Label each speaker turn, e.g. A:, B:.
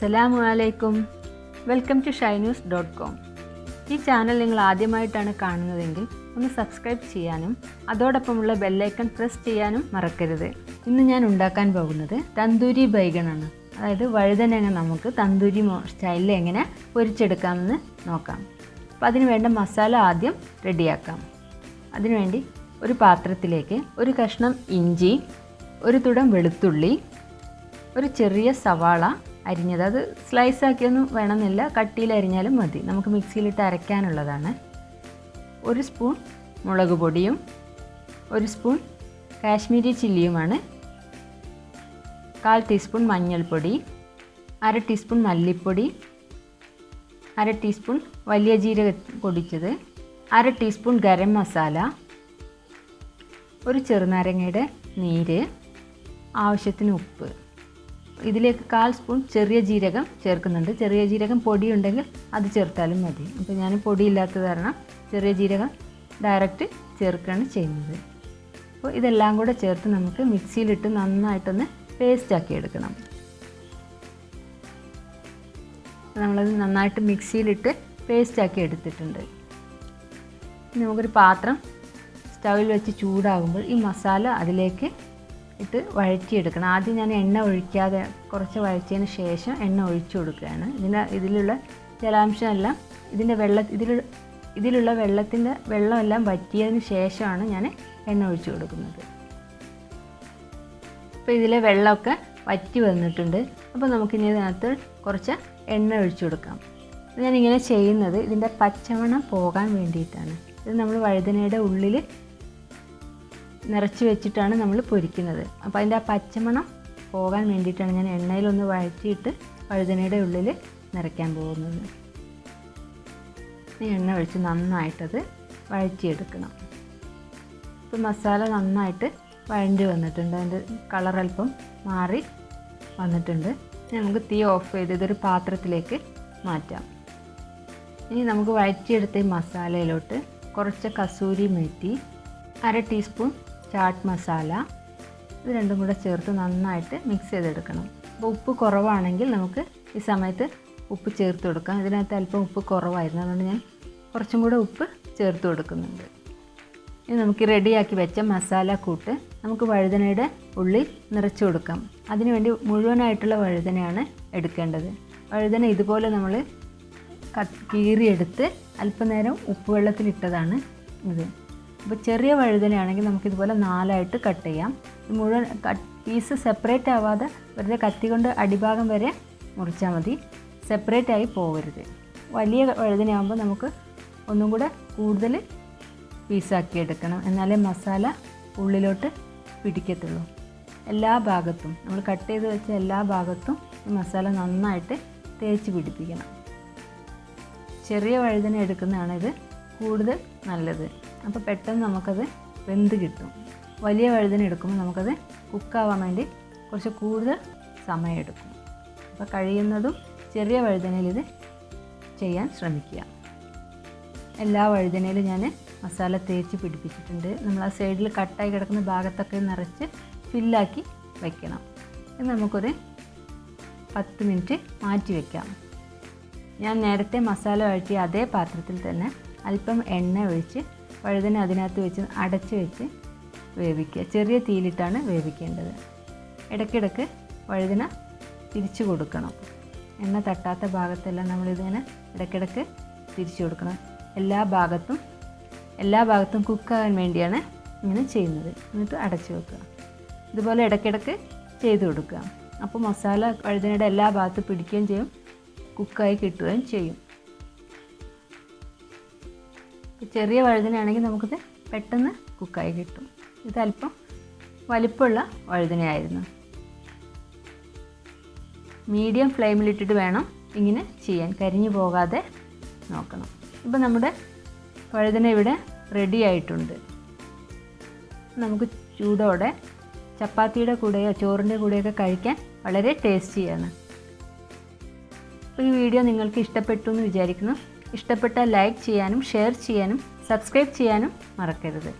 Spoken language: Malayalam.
A: അസ്സലാമുഅലൈക്കും. Welcome to shainus.com. ഈ ചാനൽ നിങ്ങൾ ആദ്യമായിട്ടാണ് കാണുന്നതെങ്കിൽ ഒന്ന് സബ്സ്ക്രൈബ് ചെയ്യാനും അതോടൊപ്പമുള്ള ബെല്ലൈക്കൺ പ്രസ് ചെയ്യാനും മറക്കരുത്. ഇന്ന് ഞാൻ ഉണ്ടാക്കാൻ പോകുന്നത് തന്തൂരി ബൈഗണാണ്. അതായത് വഴുതനങ്ങ നമുക്ക് തന്തൂരി സ്റ്റൈലിൽ എങ്ങനെ പൊരിച്ചെടുക്കാമെന്ന് നോക്കാം. അപ്പോൾ അതിന് വേണ്ട മസാല ആദ്യം റെഡിയാക്കാം. അതിനുവേണ്ടി ഒരു പാത്രത്തിലേക്ക് ഒരു കഷ്ണം ഇഞ്ചി, ഒരു തുടം വെളുത്തുള്ളി, ഒരു ചെറിയ സവാള അരിഞ്ഞത്, അത് സ്ലൈസാക്കിയൊന്നും വേണമെന്നില്ല, കട്ടിയിൽ അരിഞ്ഞാലും മതി, നമുക്ക് മിക്സിയിലിട്ട് അരയ്ക്കാനുള്ളതാണ്. ഒരു സ്പൂൺ മുളക് പൊടിയും ഒരു സ്പൂൺ കാശ്മീരി ചില്ലിയുമാണ്, 1/4 ടീസ്പൂൺ മഞ്ഞൾപ്പൊടി, 1/2 ടീസ്പൂൺ മല്ലിപ്പൊടി, 1/2 ടീസ്പൂൺ വലിയ ജീരക പൊടിച്ചത്, 1/2 ടീസ്പൂൺ ഗരം മസാല, ഒരു ചെറുനാരങ്ങയുടെ നീര്, ആവശ്യത്തിന് ഉപ്പ്. ഇതിലേക്ക് 1/4 സ്പൂൺ ചെറിയ ജീരകം ചേർക്കുന്നുണ്ട്. ചെറിയ ജീരകം പൊടി ഉണ്ടെങ്കിൽ അത് ചേർത്താലും മതി. അപ്പോൾ ഞാൻ പൊടിയില്ലാത്തത് കാരണം ചെറിയ ജീരകം ഡയറക്റ്റ് ചേർക്കുകയാണ് ചെയ്യുന്നത്. അപ്പോൾ ഇതെല്ലാം കൂടെ ചേർത്ത് നമുക്ക് മിക്സിയിലിട്ട് നന്നായിട്ടൊന്ന് പേസ്റ്റാക്കി എടുക്കണം. നമ്മളത് നന്നായിട്ട് മിക്സിയിലിട്ട് പേസ്റ്റാക്കി എടുത്തിട്ടുണ്ട്. നമുക്കൊരു പാത്രം സ്റ്റൗവിൽ വെച്ച് ചൂടാകുമ്പോൾ ഈ മസാല അതിലേക്ക് ഇട്ട് വഴറ്റിയെടുക്കണം. ആദ്യം ഞാൻ എണ്ണ ഒഴിക്കാതെ കുറച്ച് വഴറ്റിയതിന് ശേഷം എണ്ണ ഒഴിച്ചു കൊടുക്കുകയാണ്. ഇതിലുള്ള ജലാംശമെല്ലാം ഇതിലുള്ള വെള്ളമെല്ലാം വറ്റിയതിന് ശേഷമാണ് ഞാൻ എണ്ണ ഒഴിച്ചു കൊടുക്കുന്നത്. അപ്പോൾ ഇതിലെ വെള്ളമൊക്കെ വറ്റി വന്നിട്ടുണ്ട്. അപ്പോൾ നമുക്കിനി ഇതിനകത്ത് കുറച്ച് എണ്ണ ഒഴിച്ചു കൊടുക്കാം. ഞാനിങ്ങനെ ചെയ്യുന്നത് ഇതിൻ്റെ പച്ചമണം പോകാൻ വേണ്ടിയിട്ടാണ്. ഇത് നമ്മൾ വഴുതനയുടെ ഉള്ളിൽ നിറച്ച് വെച്ചിട്ടാണ് നമ്മൾ പൊരിക്കുന്നത്. അപ്പോൾ അതിൻ്റെ ആ പച്ചമണം പോകാൻ വേണ്ടിയിട്ടാണ് ഞാൻ എണ്ണയിലൊന്ന് വഴറ്റിയിട്ട് വഴുതനയുടെ ഉള്ളിൽ നിറയ്ക്കാൻ പോകുന്നത്. ഈ എണ്ണ ഒഴിച്ച് നന്നായിട്ടത് വഴറ്റിയെടുക്കണം. ഇപ്പോൾ മസാല നന്നായിട്ട് വഴണ്ടി വന്നിട്ടുണ്ട്, അതിൻ്റെ കളർ അല്പം മാറി വന്നിട്ടുണ്ട്. നമുക്ക് തീ ഓഫ് ചെയ്ത് ഇതൊരു പാത്രത്തിലേക്ക് മാറ്റാം. ഇനി നമുക്ക് വഴറ്റിയെടുത്ത ഈ മസാലയിലോട്ട് കുറച്ച് കസൂരി മേത്തി, 1/2 ടീസ്പൂൺ ചാട്ട് മസാല, ഇത് രണ്ടും കൂടെ ചേർത്ത് നന്നായിട്ട് മിക്സ് ചെയ്തെടുക്കണം. അപ്പോൾ ഉപ്പ് കുറവാണെങ്കിൽ നമുക്ക് ഈ സമയത്ത് ഉപ്പ് ചേർത്ത് കൊടുക്കാം. ഇതിനകത്ത് അല്പം ഉപ്പ് കുറവായിരുന്നു, അതുകൊണ്ട് ഞാൻ കുറച്ചും കൂടെ ഉപ്പ് ചേർത്ത് കൊടുക്കുന്നുണ്ട്. ഇനി നമുക്ക് റെഡിയാക്കി വെച്ച മസാല കൂട്ട് നമുക്ക് വഴുതനയുടെ ഉള്ളിൽ നിറച്ച് കൊടുക്കാം. അതിനുവേണ്ടി മുഴുവനായിട്ടുള്ള വഴുതനയാണ് എടുക്കേണ്ടത്. വഴുതന ഇതുപോലെ നമ്മൾ കീറിയെടുത്ത് അല്പനേരം ഉപ്പുവെള്ളത്തിലിട്ടതാണ് ഇത്. അപ്പോൾ ചെറിയ വഴുതനയാണെങ്കിൽ നമുക്കിതുപോലെ 4ആയിട്ട് കട്ട് ചെയ്യാം. മുഴുവൻ പീസ് സെപ്പറേറ്റ് ആവാതെ വെറുതെ കത്തി കൊണ്ട് അടിഭാഗം വരെ മുറിച്ചാൽ മതി, സെപ്പറേറ്റ് ആയി പോകരുത്. വലിയ വഴുതനയാകുമ്പോൾ നമുക്ക് ഒന്നും കൂടെ കൂടുതൽ പീസാക്കി എടുക്കണം, എന്നാലേ മസാല ഉള്ളിലോട്ട് പിടിക്കത്തുള്ളൂ. എല്ലാ ഭാഗത്തും നമ്മൾ കട്ട് ചെയ്ത് വെച്ച എല്ലാ ഭാഗത്തും ഈ മസാല നന്നായിട്ട് തേച്ച് പിടിപ്പിക്കണം. ചെറിയ വഴുതന എടുക്കുന്നതാണ് ഇത് കൂടുതൽ നല്ലത്. അപ്പോൾ പെട്ടെന്ന് നമുക്കത് വെന്ത് കിട്ടും. വലിയ വഴുതന എടുക്കുമ്പോൾ നമുക്കത് കുക്കാവാൻ വേണ്ടി കുറച്ച് കൂടുതൽ സമയം എടുക്കും. അപ്പോൾ കഴിയുന്നതും ചെറിയ വഴുതനയിൽ ഇത് ചെയ്യാൻ ശ്രമിക്കുക. എല്ലാ വഴുതനയിലും ഞാൻ മസാല തേച്ച് പിടിപ്പിച്ചിട്ടുണ്ട്. നമ്മൾ ആ സൈഡിൽ കട്ടായി കിടക്കുന്ന ഭാഗത്തൊക്കെ നിറച്ച് ഫില്ലാക്കി വയ്ക്കണം. ഇത് നമുക്കൊരു 10 മിനിറ്റ് മാറ്റി വയ്ക്കാം. ഞാൻ നേരത്തെ മസാല വഴറ്റിയ അതേ പാത്രത്തിൽ തന്നെ അല്പം എണ്ണ ഒഴിച്ച് വഴുതന അതിനകത്ത് വെച്ച് അടച്ച് വെച്ച് വേവിക്കുക. ചെറിയ തീയിലിട്ടാണ് വേവിക്കേണ്ടത്. ഇടയ്ക്കിടയ്ക്ക് വഴുതന തിരിച്ചു കൊടുക്കണം. എണ്ണ തട്ടാത്ത ഭാഗത്തെല്ലാം നമ്മളിതിങ്ങനെ ഇടയ്ക്കിടയ്ക്ക് തിരിച്ചു കൊടുക്കണം. എല്ലാ ഭാഗത്തും കുക്കാകാൻ വേണ്ടിയാണ് ഇങ്ങനെ ചെയ്യുന്നത്. എന്നിട്ട് അടച്ച് വെക്കുക. ഇതുപോലെ ഇടയ്ക്കിടയ്ക്ക് ചെയ്ത് കൊടുക്കുക. അപ്പോൾ മസാല വഴുതനയുടെ എല്ലാ ഭാഗത്തും പിടിക്കുകയും ചെയ്യും, കുക്കായി കിട്ടുകയും ചെയ്യും. ചെറിയ വഴുതനയാണെങ്കിൽ നമുക്കിത് പെട്ടെന്ന് കുക്കായി കിട്ടും. ഇതല്പം വലിപ്പമുള്ള വഴുതനയായിരുന്നു. മീഡിയം ഫ്ലെയിമിലിട്ടിട്ട് വേണം ഇങ്ങനെ ചെയ്യാൻ, കരിഞ്ഞു പോകാതെ നോക്കണം. ഇപ്പോൾ നമ്മുടെ വഴുതന ഇവിടെ റെഡി ആയിട്ടുണ്ട്. നമുക്ക് ചൂടോടെ ചപ്പാത്തിയുടെ കൂടെയോ ചോറിൻ്റെ കൂടെയൊക്കെ കഴിക്കാൻ വളരെ ടേസ്റ്റിയാണ്. അപ്പോൾ ഈ വീഡിയോ നിങ്ങൾക്ക് ഇഷ്ടപ്പെട്ടു എന്ന് വിചാരിക്കുന്നു. ഇഷ്ടപ്പെട്ടാൽ ലൈക്ക് ചെയ്യാനും ഷെയർ ചെയ്യാനും സബ്സ്ക്രൈബ് ചെയ്യാനും മറക്കരുത്.